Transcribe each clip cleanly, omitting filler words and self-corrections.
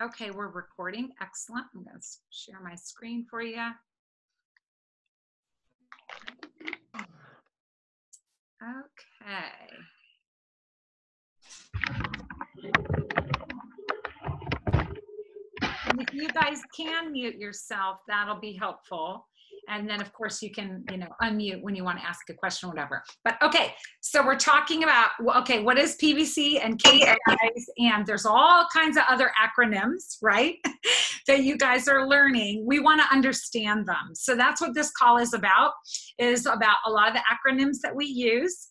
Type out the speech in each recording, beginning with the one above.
Okay, we're recording. Excellent. I'm going to share my screen for you. Okay. And if you guys can mute yourself, that'll be helpful. And then, of course, you can, unmute when you want to ask a question or whatever. But okay, so we're talking about, okay, what is PVC and KPIs? And there's all kinds of other acronyms, right, that you guys are learning. We want to understand them. So that's what this call is about a lot of the acronyms that we use.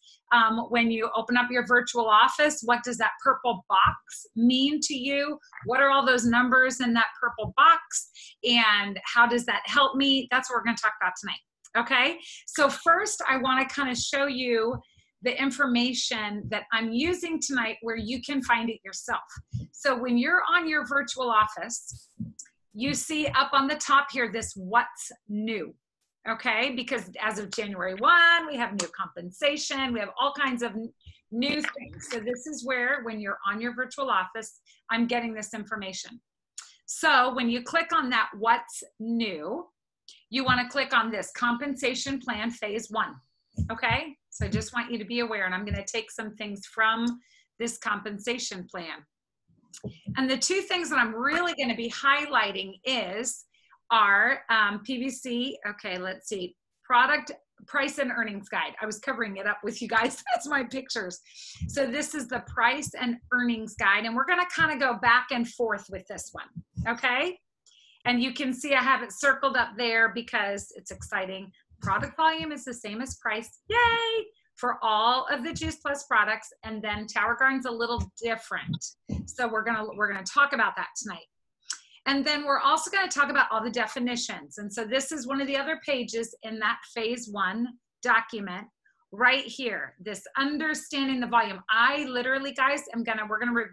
When you open up your virtual office, what does that purple box mean to you? What are all those numbers in that purple box? And how does that help me? That's what we're going to talk about tonight. Okay, so first I want to kind of show you the information that I'm using tonight where you can find it yourself. So when you're on your virtual office, you see up on the top here this what's new. Okay, because as of January 1, we have new compensation. We have all kinds of new things. So this is where, when you're on your virtual office, I'm getting this information. So when you click on that what's new, you want to click on this compensation plan phase 1. Okay, so I just want you to be aware, and I'm going to take some things from this compensation plan. And the two things that I'm really going to be highlighting are PVC, okay, let's see, product price and earnings guide. I was covering it up with you guys. That's my pictures. So this is the price and earnings guide, and we're going to kind of go back and forth with this one, okay? And you can see I have it circled up there because it's exciting. Product volume is the same as price, yay, for all of the Juice Plus products, and then Tower Garden's a little different. So we're gonna talk about that tonight. And then we're also going to talk about all the definitions. And so this is one of the other pages in that phase 1 document right here, this understanding the volume. I literally, guys, we're going to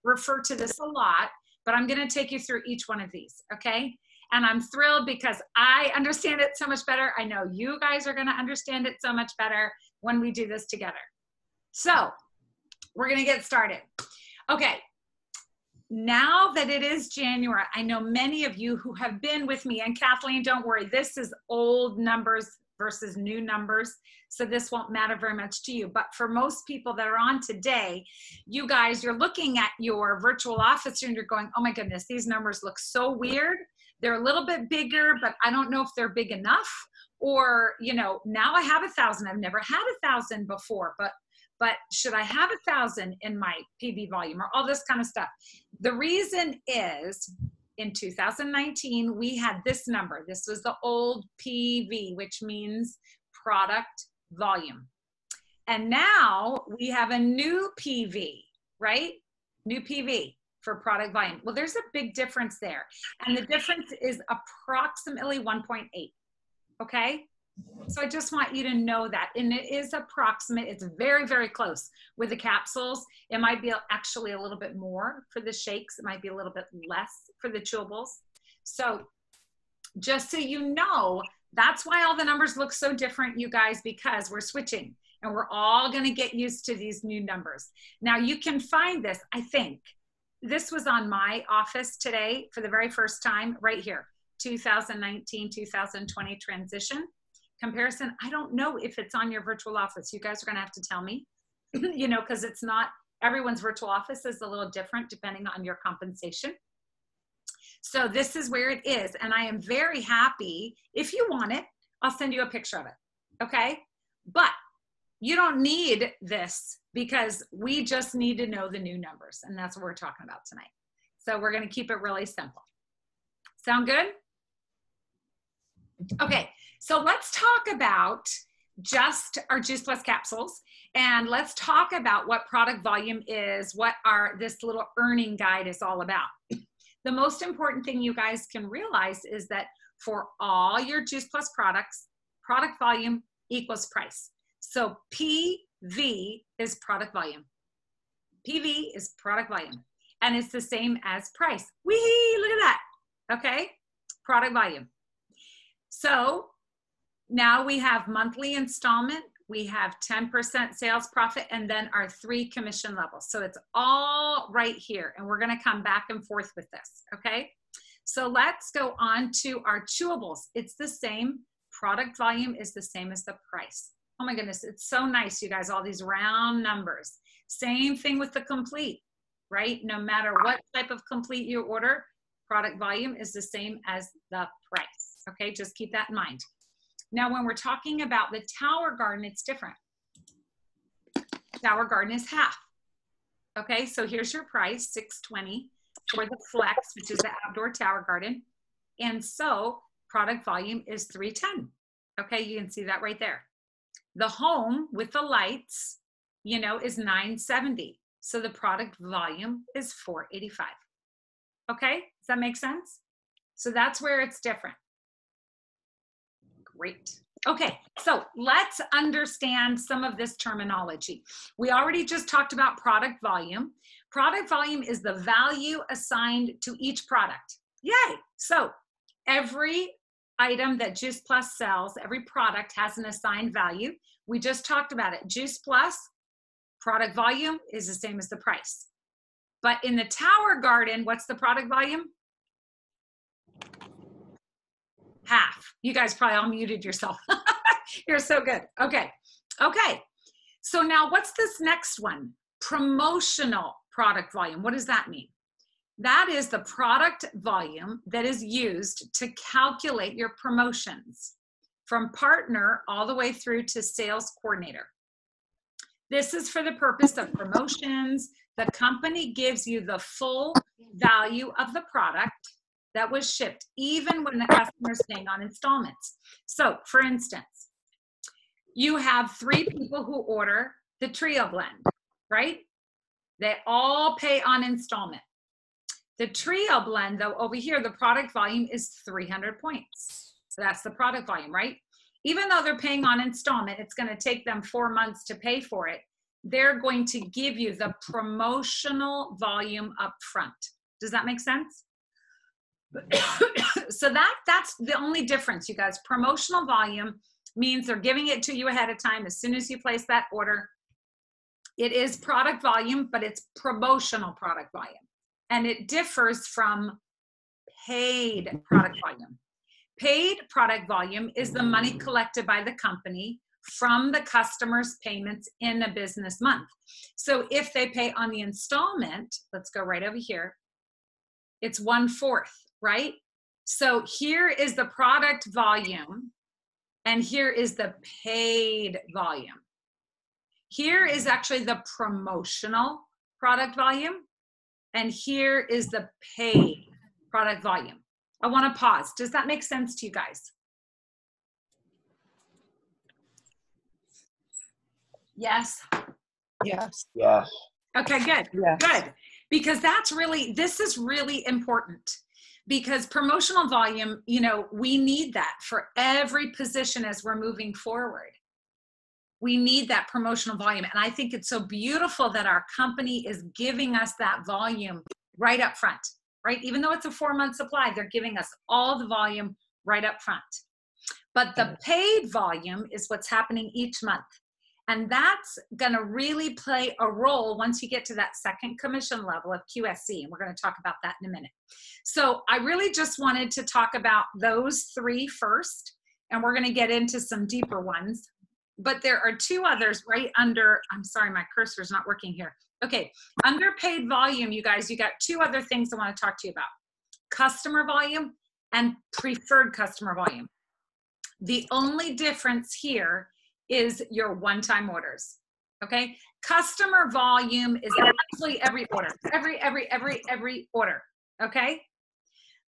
refer to this a lot, but I'm going to take you through each one of these, okay? And I'm thrilled because I understand it so much better. I know you guys are going to understand it so much better when we do this together. So we're going to get started. Okay. Now that it is January, I know many of you who have been with me, and Kathleen, don't worry, this is old numbers versus new numbers, so this won't matter very much to you. But for most people that are on today, you guys, you're looking at your virtual office and you're going, oh my goodness, these numbers look so weird. They're a little bit bigger, but I don't know if they're big enough. Or, now I have 1,000. I've never had 1,000 before, but should I have 1,000 in my PV volume, or all this kind of stuff? The reason is in 2019, we had this number. This was the old PV, which means product volume. And now we have a new PV, right? New PV for product volume. Well, there's a big difference there. And the difference is approximately 1.8, okay? So I just want you to know that, and it is approximate. It's very, very close with the capsules. It might be actually a little bit more for the shakes. It might be a little bit less for the chewables. So just so you know, that's why all the numbers look so different, you guys, because we're switching and we're all going to get used to these new numbers. Now you can find this, I think, this was on my office today for the very first time right here, 2019, 2020 transition. Comparison, I don't know if it's on your virtual office. You guys are going to have to tell me, because it's not, everyone's virtual office is a little different depending on your compensation. So this is where it is. And I am very happy. If you want it, I'll send you a picture of it. Okay. But you don't need this because we just need to know the new numbers. And that's what we're talking about tonight. So we're going to keep it really simple. Sound good? Okay. So let's talk about just our Juice Plus capsules, and let's talk about what product volume is, what this little earning guide is all about. The most important thing you guys can realize is that for all your Juice Plus products, product volume equals price. So PV is product volume. PV is product volume, and it's the same as price. Whee! Look at that. Okay, product volume. So now we have monthly installment, we have 10% sales profit, and then our 3 commission levels. So it's all right here, and we're gonna come back and forth with this, okay? So let's go on to our chewables. It's the same. Product volume is the same as the price. Oh my goodness, it's so nice, you guys, all these round numbers. Same thing with the complete, right? No matter what type of complete you order, product volume is the same as the price, okay? Just keep that in mind. Now, when we're talking about the Tower Garden, it's different. Tower Garden is half, okay? So here's your price, $620 for the Flex, which is the outdoor Tower Garden. And so product volume is $310, okay? You can see that right there. The Home with the lights, you know, is $970. So the product volume is $485. Okay, does that make sense? So that's where it's different. Great. Okay, so let's understand some of this terminology. We already just talked about product volume. Product volume is the value assigned to each product. Yay! So every item that Juice Plus sells, every product has an assigned value. We just talked about it. Juice Plus, product volume is the same as the price. But in the Tower Garden, what's the product volume? Half. You guys probably all muted yourself. You're so good. Okay. Okay. So now what's this next one? Promotional product volume. What does that mean? That is the product volume that is used to calculate your promotions from partner all the way through to sales coordinator. This is for the purpose of promotions. The company gives you the full value of the product that was shipped, even when the customer is paying on installments. So, for instance, you have 3 people who order the Trio Blend, right? They all pay on installment. The Trio Blend, though, over here, the product volume is 300 points. So that's the product volume, right? Even though they're paying on installment, it's going to take them 4 months to pay for it. They're going to give you the promotional volume up front. Does that make sense? So that's the only difference, you guys. Promotional volume means they're giving it to you ahead of time as soon as you place that order. It is product volume, but it's promotional product volume. And it differs from paid product volume. Paid product volume is the money collected by the company from the customer's payments in a business month. So if they pay on the installment, let's go right over here, it's 1/4, right? So here is the product volume, and here is the paid volume. Here is actually the promotional product volume, and here is the paid product volume. I want to pause. Does that make sense to you guys? Yes? Yes. Yes. Okay, good. Yes. Good. Because that's really, this is really important. Because promotional volume, you know, we need that for every position as we're moving forward. We need that promotional volume. And I think it's so beautiful that our company is giving us that volume right up front, right? Even though it's a 4-month supply, they're giving us all the volume right up front. But the paid volume is what's happening each month. And that's going to really play a role once you get to that second commission level of QSC. And we're going to talk about that in a minute. So I really just wanted to talk about those 3 first, and we're going to get into some deeper ones. But there are 2 others right under, I'm sorry, my cursor's not working here. Okay, under paid volume, you guys, you got 2 other things I want to talk to you about. Customer volume and preferred customer volume. The only difference here is your one-time orders, okay? Customer volume is actually every order, every order, okay?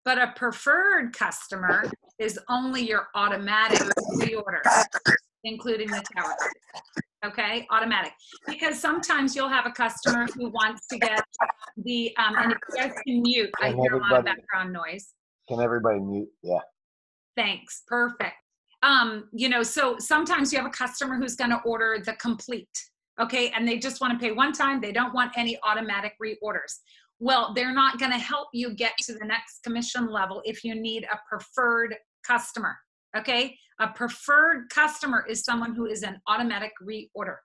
But a preferred customer is only your automatic reorder, including the tower, okay? Automatic. Because sometimes you'll have a customer who wants to get the, and if you guys can mute, I hear a lot of background noise. Can everybody mute? Yeah. Thanks, perfect. You know, so sometimes you have a customer who's going to order the complete, okay? And they just want to pay one time. They don't want any automatic reorders. Well, they're not going to help you get to the next commission level if you need a preferred customer, Okay, a preferred customer is someone who is an automatic reorder.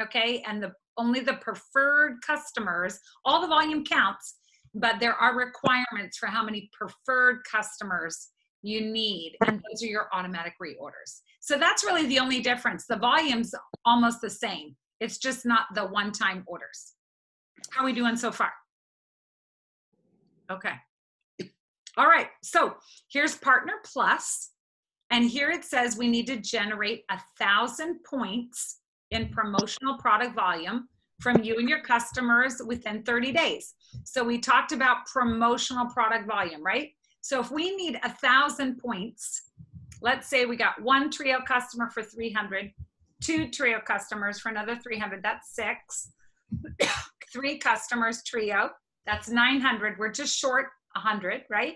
Okay, and only the preferred customers, all the volume counts, but there are requirements for how many preferred customers you need, and those are your automatic reorders. So that's really the only difference. The volume's almost the same. It's just not the one-time orders. How are we doing so far? Okay. All right, so here's Partner Plus, and here it says we need to generate 1,000 points in promotional product volume from you and your customers within 30 days. So we talked about promotional product volume, right? So if we need 1,000 points, let's say we got one trio customer for 300, two trio customers for another 300, that's 6. 3 customers trio, that's 900. We're just short 100, right?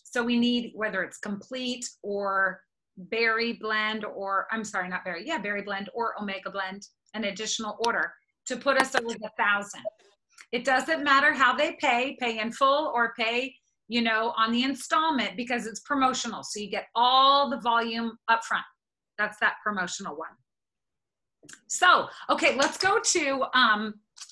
So we need, whether it's complete or berry blend, or I'm sorry, not berry, yeah, berry blend or omega blend, an additional order to put us over the 1,000. It doesn't matter how they pay in full or pay, you know, on the installment, because it's promotional. So you get all the volume up front. That's that promotional one. So, okay, let's go to,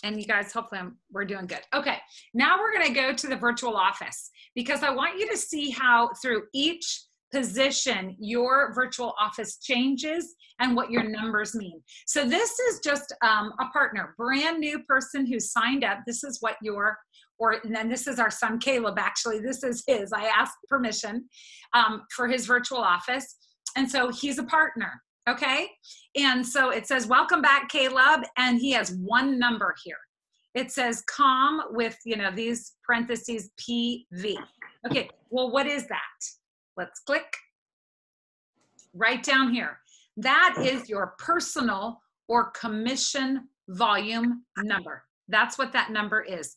and you guys, hopefully we're doing good. Okay, now we're gonna go to the virtual office, because I want you to see how through each position your virtual office changes and what your numbers mean. So this is just a partner, brand new person who signed up. This is what and then this is our son Caleb, actually. This is his. I asked permission for his virtual office. And so he's a partner. Okay, and so it says, welcome back, Caleb, and he has one number here. It says COM with, you know, these parentheses PV. Okay, well, what is that? Let's click right down here. That is your personal or commission volume number. That's what that number is.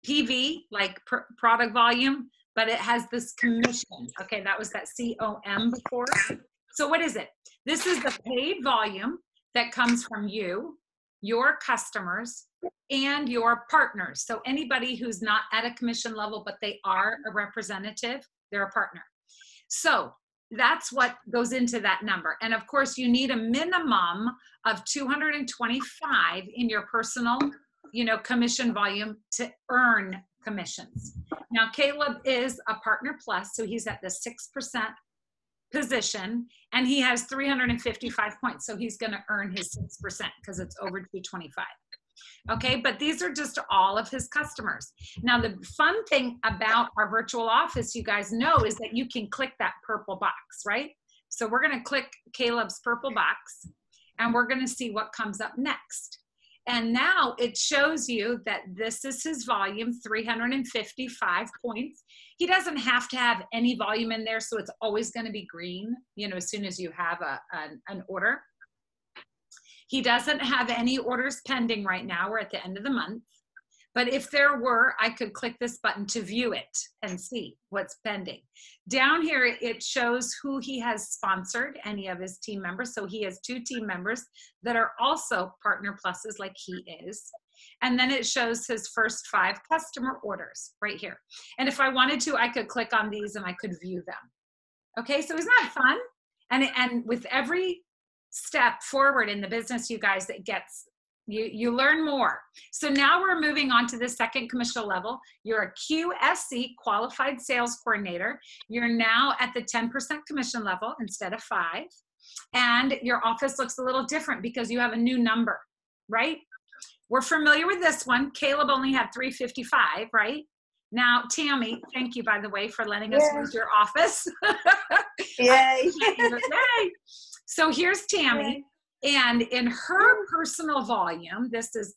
PV, like product volume, but it has this commission. Okay, that was that COM before. So what is it? This is the paid volume that comes from you, your customers, and your partners. So anybody who's not at a commission level, but they are a representative, they're a partner. So that's what goes into that number. And of course, you need a minimum of 225 in your personal, you know, commission volume to earn commissions. Now, Caleb is a Partner Plus, so he's at the 6% position, and he has 355 points, so he's going to earn his 6% because it's over 225. Okay, but these are just all of his customers. Now, the fun thing about our virtual office, you guys know, is that you can click that purple box, right? So we're going to click Caleb's purple box, and we're going to see what comes up next. And now it shows you that this is his volume, 355 points. He doesn't have to have any volume in there, so it's always going to be green, you know, as soon as you have an order. He doesn't have any orders pending right now. We're at the end of the month. But if there were, I could click this button to view it and see what's pending. Down here, it shows who he has sponsored, any of his team members. So he has 2 team members that are also Partner Pluses like he is. And then it shows his first 5 customer orders right here. And if I wanted to, I could click on these and I could view them. Okay, so isn't that fun? And with every step forward in the business, you guys, it gets, you learn more. So now we're moving on to the second commission level. You're a QSC, Qualified Sales Coordinator. You're now at the 10% commission level instead of 5. And your office looks a little different because you have a new number, right? We're familiar with this one. Caleb only had 355, right? Now, Tammy, thank you, by the way, for letting us use your office. Yay. Yay. So here's Tammy. And in her personal volume, this is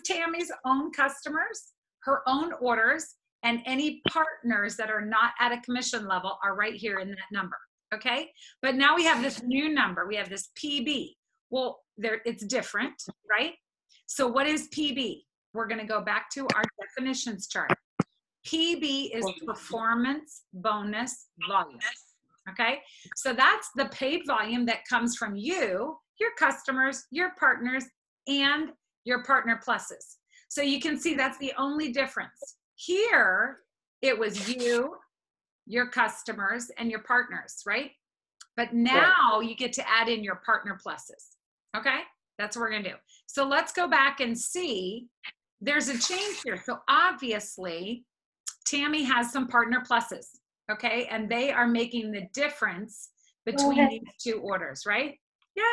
Tammy's own customers, her own orders, and any partners that are not at a commission level are right here in that number, okay? But now we have this new number. We have this PB. Well, it's different, right? So what is PB? We're going to go back to our definitions chart. PB is performance bonus volume, okay? So that's the paid volume that comes from you, your customers, your partners, and your Partner Pluses. So you can see that's the only difference. Here, it was you, your customers, and your partners, right? But now you get to add in your partner pluses. Okay? That's what we're going to do. So let's go back and see. There's a change here. So obviously, Tammy has some partner pluses. Okay? And they are making the difference between these two orders, right? Yay!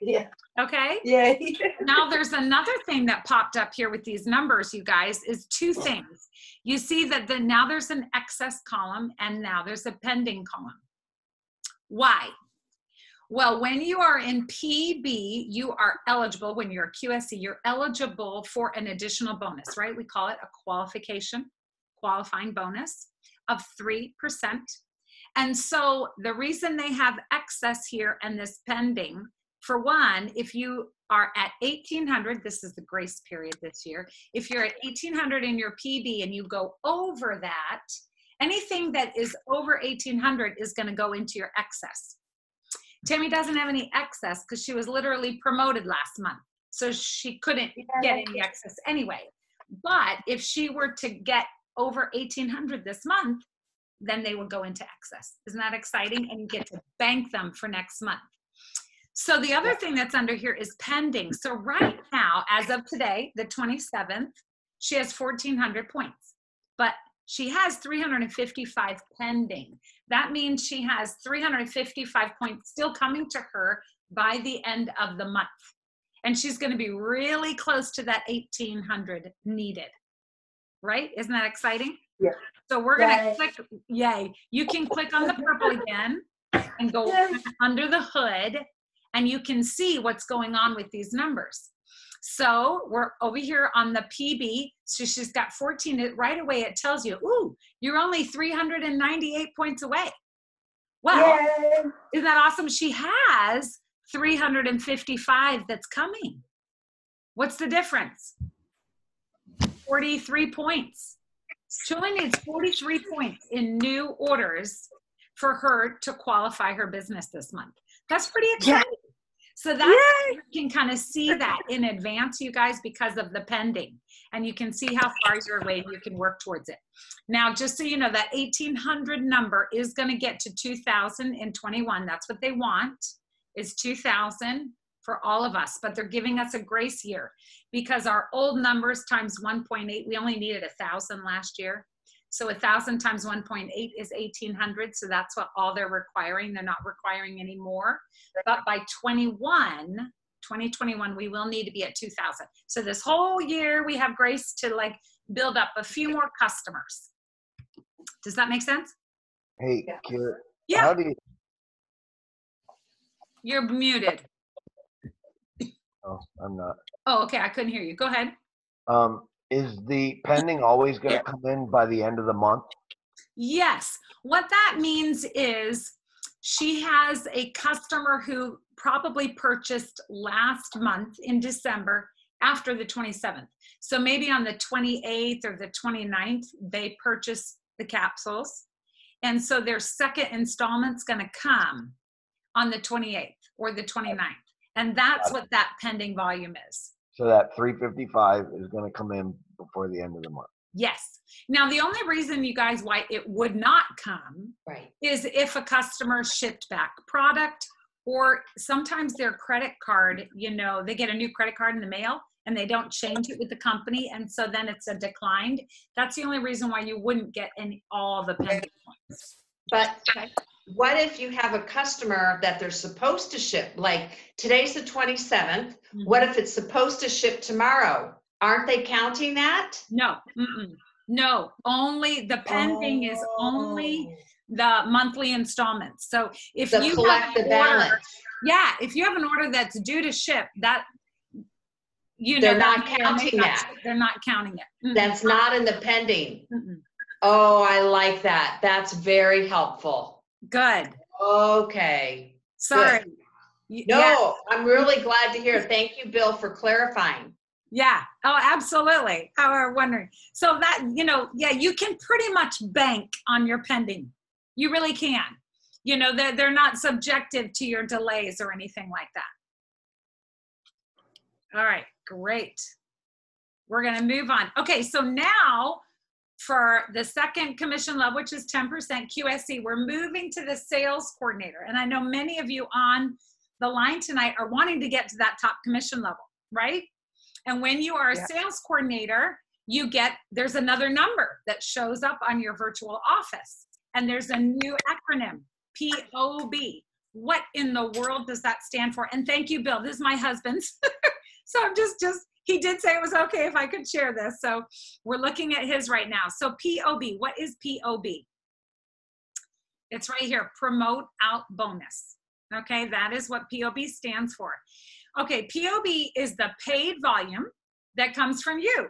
Yeah. Okay? Yay. Now there's another thing that popped up here with these numbers, you guys, is two things. You see that now there's an excess column and now there's a pending column. Why? Well, when you are in PB, you are eligible, when you're a QSC, you're eligible for an additional bonus, right? We call it a qualifying bonus of 3%. And so the reason they have excess here and this pending, for one, if you are at 1,800, this is the grace period this year, if you're at 1,800 in your PB and you go over that, anything that is over 1,800 is going to go into your excess. Tammy doesn't have any excess because she was literally promoted last month. So she couldn't get any excess anyway. But if she were to get over 1,800 this month, then they would go into excess. Isn't that exciting? And you get to bank them for next month. So the other thing that's under here is pending. So right now, as of today, the 27th, she has 1,400 points, but she has 355 pending. That means she has 355 points still coming to her by the end of the month. And she's going to be really close to that 1,800 needed, right? Isn't that exciting? Yeah. So we're going to click, yay. You can click on the purple again and go under the hood and you can see what's going on with these numbers. So we're over here on the PB. So she's got 14. Right away it tells you, ooh, you're only 398 points away. Well, isn't that awesome? She has 355 that's coming. What's the difference? 43 points. She only needs 43 points in new orders for her to qualify her business this month. That's pretty exciting. Yeah. So that you can kind of see that in advance, you guys, because of the pending. And you can see how far you're away and you can work towards it. Now, just so you know, that 1,800 number is going to get to 2,021. That's what they want, is 2,000 for all of us. But they're giving us a grace year because our old numbers times 1.8, we only needed 1,000 last year. So 1,000 times 1.8 is 1,800. So that's what all they're requiring. They're not requiring any more. But by 2021, we will need to be at 2,000. So this whole year we have grace to like build up a few more customers. Does that make sense? Hey, Kira. Yeah. How do you? You're muted. Oh, I'm not. Oh, okay. I couldn't hear you. Go ahead. Is the pending always going to come in by the end of the month? Yes. What that means is she has a customer who probably purchased last month in December after the 27th. So maybe on the 28th or the 29th, they purchased the capsules. And so their second installment's going to come on the 28th or the 29th. And that's what that pending volume is. So that 355 is going to come in before the end of the month. Yes. Now, the only reason, you guys, why it would not come is if a customer shipped back product, or sometimes their credit card, you know, they get a new credit card in the mail and they don't change it with the company. And so then it's a declined. That's the only reason why you wouldn't get all the pending points. But what if you have a customer that they're supposed to ship? Like today's the 27th. Mm-hmm. What if it's supposed to ship tomorrow? Aren't they counting that? No. No. Only the pending is only the monthly installments. So if you have an order, if you have an order that's due to ship, that they're not counting that. They're not counting it. Mm-mm. That's not in the pending. Mm-mm. Oh, I like that. That's very helpful. Good. Okay. Sorry. Good. No, I'm really glad to hear. Thank you, Bill, for clarifying. Yeah. Oh, absolutely. I was wondering. So that, you can pretty much bank on your pending. You really can. They're not subjective to your delays or anything like that. All right. Great. We're going to move on. Okay. So now for the second commission level, which is 10% QSC, we're moving to the sales coordinator. And I know many of you on the line tonight are wanting to get to that top commission level, right? And when you are a sales coordinator, there's another number that shows up on your virtual office. And there's a new acronym, POB. What in the world does that stand for? And thank you, Bill. This is my husband's. So I'm he did say it was okay if I could share this. So we're looking at his right now. So POB, what is POB? It's right here, promote out bonus. Okay, that is what POB stands for. Okay, POB is the paid volume that comes from you,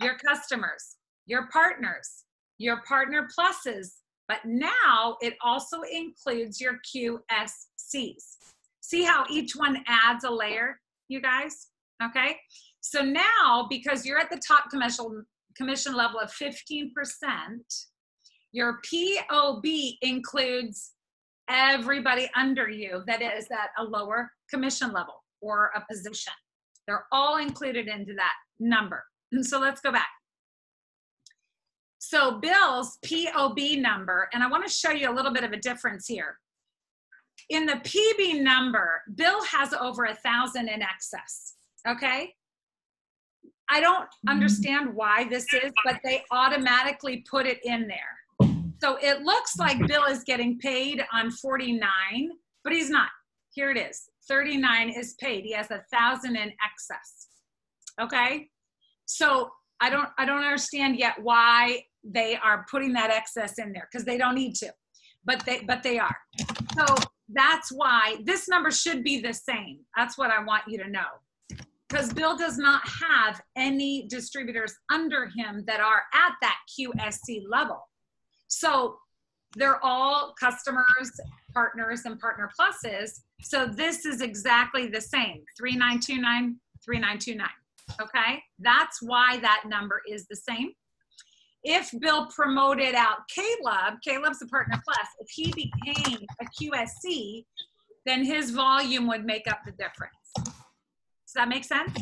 your customers, your partners, your partner pluses, but now it also includes your QSCs. See how each one adds a layer, you guys? Okay, so now because you're at the top commission level of 15%, your POB includes everybody under you that is at a lower commission level or a position. They're all included into that number. And so let's go back. So Bill's POB number, and I want to show you a little bit of a difference here. In the PB number, Bill has over 1,000 in excess, okay? I don't understand why this is, but they automatically put it in there. So it looks like Bill is getting paid on 49, but he's not. Here it is, 39 is paid. He has 1,000 in excess, okay? So I don't understand yet why they are putting that excess in there, because they don't need to, but they are. So that's why this number should be the same. That's what I want you to know, because Bill does not have any distributors under him that are at that QSC level. So they're all customers, partners, and partner pluses. So this is exactly the same, 3929, 3929. Okay, that's why that number is the same. If Bill promoted out Caleb's a partner plus, if he became a QSC, then his volume would make up the difference. Does that make sense?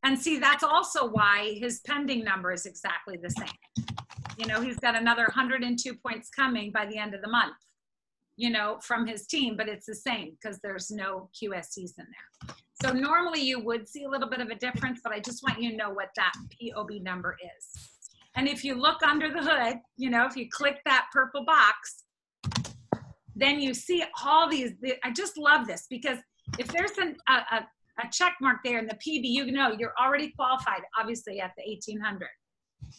And see, that's also why his pending number is exactly the same. You know, he's got another 102 points coming by the end of the month, you know, from his team, but it's the same because there's no QSCs in there. So normally you would see a little bit of a difference, but I just want you to know what that POB number is. And if you look under the hood, you know, if you click that purple box, then you see all these. I just love this because if there's a check mark there in the PB, you know you're already qualified, obviously, at the 1,800.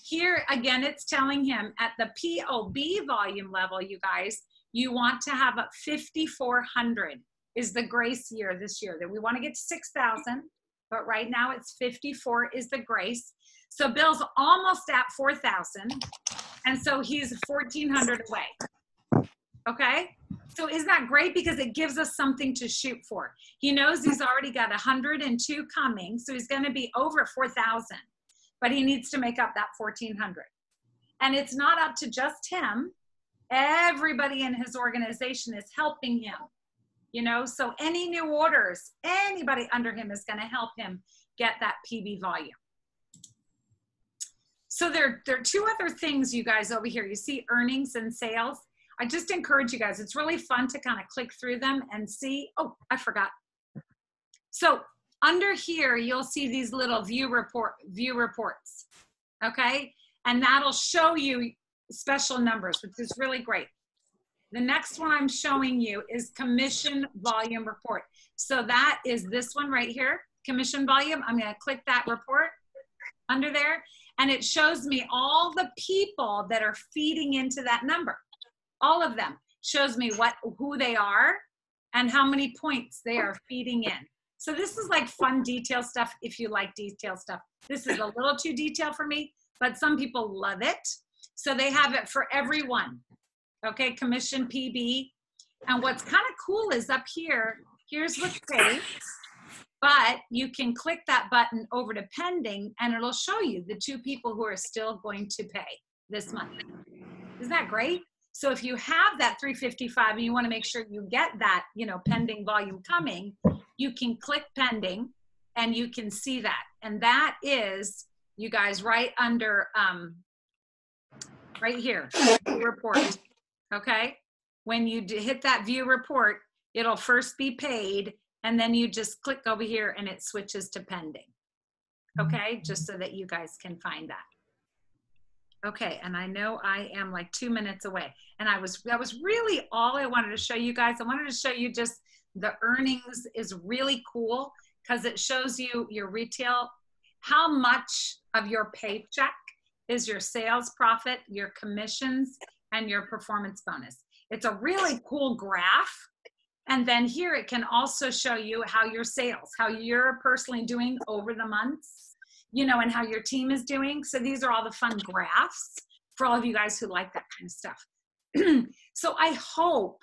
Here, again, it's telling him at the POB volume level, you guys, you want to have a 5,400 is the grace year this year. That we want to get to 6,000, but right now it's 54 is the grace. So Bill's almost at 4,000, and so he's 1,400 away. Okay, so isn't that great? Because it gives us something to shoot for. He knows he's already got 102 coming, so he's going to be over 4,000, but he needs to make up that 1,400. And it's not up to just him. Everybody in his organization is helping him. You know, so any new orders, anybody under him is going to help him get that PB volume. So there are two other things, you guys, over here. You see earnings and sales. I just encourage you guys. It's really fun to kind of click through them and see. Oh, I forgot. So under here, you'll see these little view reports. Okay, and that'll show you special numbers, which is really great. The next one I'm showing you is commission volume report. So that is this one right here, commission volume. I'm going to click that report under there, and it shows me all the people that are feeding into that number. All of them shows me who they are and how many points they are feeding in. So this is like fun detail stuff if you like detail stuff. This is a little too detailed for me, but some people love it. So they have it for everyone. Okay, commission PB. And what's kind of cool is up here, here's what's paid, but you can click that button over to pending and it'll show you the two people who are still going to pay this month. Isn't that great? So if you have that 355 and you want to make sure you get that, you know, pending volume coming, you can click pending and you can see that. And that is, you guys, right under right here, report. Okay. When you hit that view report, it'll first be paid, and then you just click over here and it switches to pending. Okay. Just so that you guys can find that. Okay, and I know I am like 2 minutes away, and that was really all I wanted to show you guys. I wanted to show you just the earnings is really cool because it shows you your retail, how much of your paycheck is your sales profit, your commissions, and your performance bonus. It's a really cool graph. And then here it can also show you how your sales, how you're personally doing over the months, you know, and how your team is doing. So these are all the fun graphs for all of you guys who like that kind of stuff. So I hope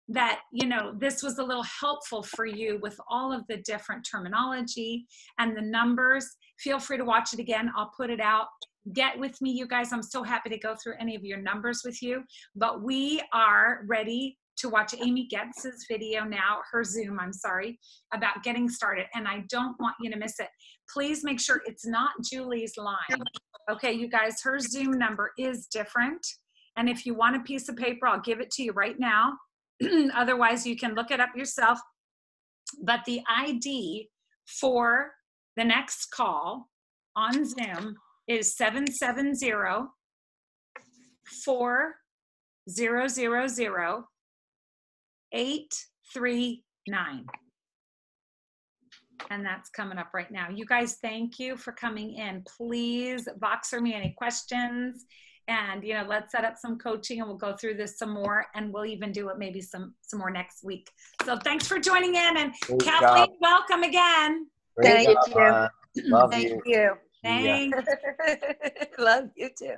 that, you know, this was a little helpful for you with all of the different terminology and the numbers. Feel free to watch it again. I'll put it out. Get with me, you guys. I'm so happy to go through any of your numbers with you. But we are ready to watch Amy Getz's video now, her Zoom, I'm sorry, about getting started. And I don't want you to miss it. Please make sure it's not Julie's line. Okay, you guys, her Zoom number is different. And if you want a piece of paper, I'll give it to you right now. Otherwise, you can look it up yourself. But the ID for the next call on Zoom is 770-4000. $839. And that's coming up right now. You guys, thank you for coming in. Please Voxer me any questions, and you know, let's set up some coaching and we'll go through this some more, and we'll even do it maybe some more next week. So thanks for joining in, and Great Kathleen, job. welcome again. Great Thank job, you. Love Thank you. you. See ya. Thanks. Love you too.